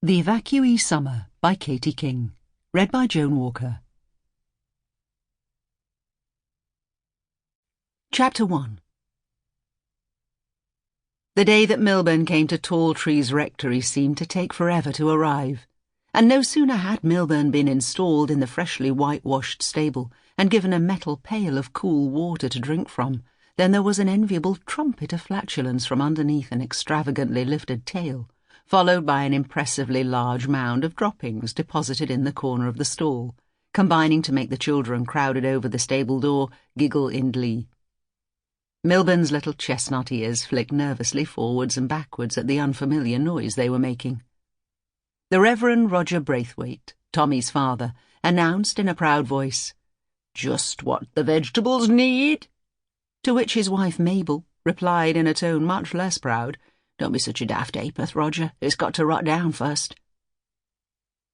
The Evacuee Summer by Katie King. Read by Joan Walker. Chapter 1. The day that Milburn came to Tall Trees Rectory seemed to take forever to arrive, and no sooner had Milburn been installed in the freshly whitewashed stable and given a metal pail of cool water to drink from, than there was an enviable trumpet of flatulence from underneath an extravagantly lifted tail, followed by an impressively large mound of droppings deposited in the corner of the stall, combining to make the children crowded over the stable door giggle in glee. Milburn's little chestnut ears flicked nervously forwards and backwards at the unfamiliar noise they were making. The Reverend Roger Braithwaite, Tommy's father, announced in a proud voice, "Just what the vegetables need," to which his wife Mabel replied in a tone much less proud, "Don't be such a daft apeth, Roger. It's got to rot down first."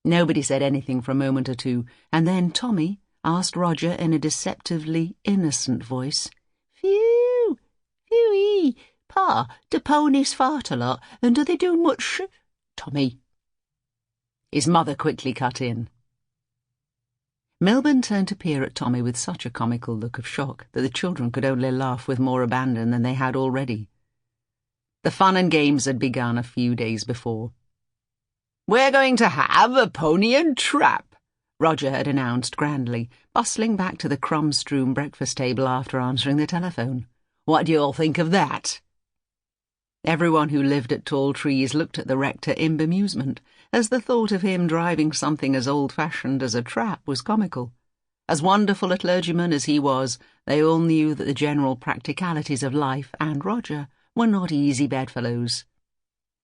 Nobody said anything for a moment or two, and then Tommy asked Roger in a deceptively innocent voice, "Phew, phew-ee, Pa, do ponies fart a lot, and do they do much, Tommy?" His mother quickly cut in. Milburn turned to peer at Tommy with such a comical look of shock that the children could only laugh with more abandon than they had already. The fun and games had begun a few days before. "We're going to have a pony and trap," Roger had announced grandly, bustling back to the crumb-strewn breakfast table after answering the telephone. "What do you all think of that?" Everyone who lived at Tall Trees looked at the rector in bemusement, as the thought of him driving something as old-fashioned as a trap was comical. As wonderful a clergyman as he was, they all knew that the general practicalities of life and Roger were not easy bedfellows.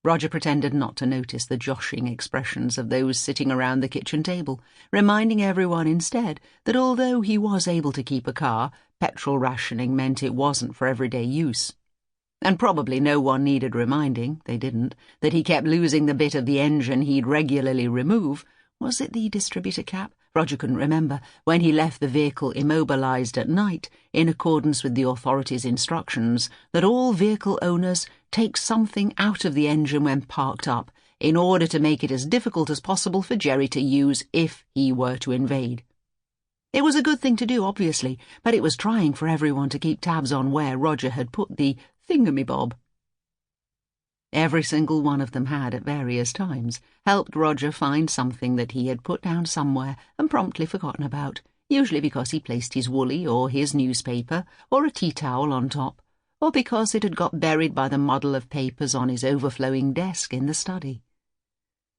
Roger pretended not to notice the joshing expressions of those sitting around the kitchen table, reminding everyone instead that although he was able to keep a car, petrol rationing meant it wasn't for everyday use. And probably no one needed reminding, they didn't, that he kept losing the bit of the engine he'd regularly remove. Was it the distributor cap? Roger couldn't remember, when he left the vehicle immobilised at night, in accordance with the authorities' instructions that all vehicle owners take something out of the engine when parked up, in order to make it as difficult as possible for Jerry to use if he were to invade. It was a good thing to do, obviously, but it was trying for everyone to keep tabs on where Roger had put the thingamabob. Every single one of them had, at various times, helped Roger find something that he had put down somewhere and promptly forgotten about, usually because he placed his woolly or his newspaper or a tea-towel on top, or because it had got buried by the muddle of papers on his overflowing desk in the study.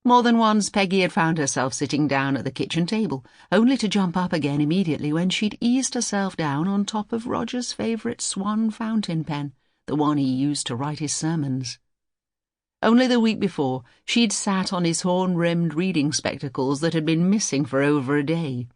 More than once Peggy had found herself sitting down at the kitchen table, only to jump up again immediately when she'd eased herself down on top of Roger's favourite swan fountain pen, the one he used to write his sermons. Only the week before, she'd sat on his horn-rimmed reading spectacles that had been missing for over a day.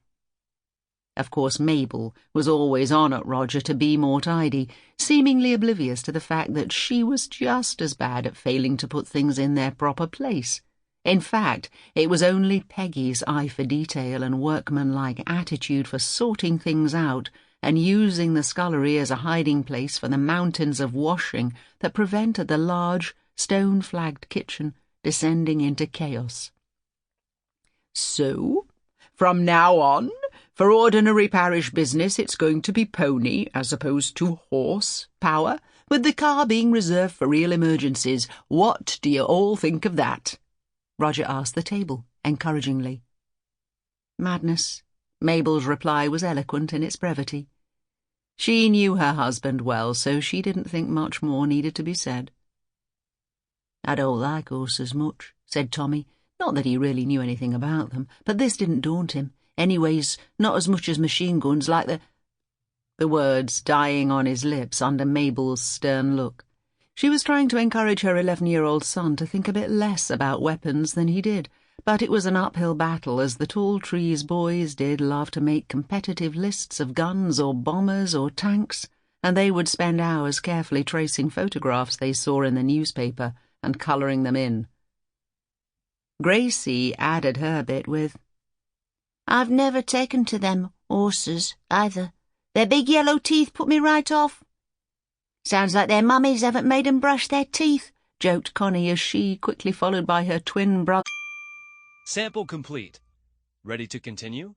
Of course, Mabel was always on at Roger to be more tidy, seemingly oblivious to the fact that she was just as bad at failing to put things in their proper place. In fact, it was only Peggy's eye for detail and workmanlike attitude for sorting things out and using the scullery as a hiding place for the mountains of washing that prevented the large, stone-flagged kitchen descending into chaos. "So, from now on, for ordinary parish business it's going to be pony as opposed to horse power, with the car being reserved for real emergencies. What do you all think of that?" Roger asked the table, encouragingly. "Madness." Mabel's reply was eloquent in its brevity. She knew her husband well, so she didn't think much more needed to be said. "I don't like horses much," said Tommy. Not that he really knew anything about them, but this didn't daunt him. Anyways, not as much as machine guns like the words dying on his lips under Mabel's stern look. She was trying to encourage her 11-year-old son to think a bit less about weapons than he did, but it was an uphill battle, as the Tall Trees boys did love to make competitive lists of guns or bombers or tanks, and they would spend hours carefully tracing photographs they saw in the newspaper and colouring them in. Gracie added her bit with, "I've never taken to them horses, either. Their big yellow teeth put me right off." "Sounds like their mummies haven't made 'em brush their teeth," joked Connie as she, quickly followed by her twin brother, Sample complete. Ready to continue?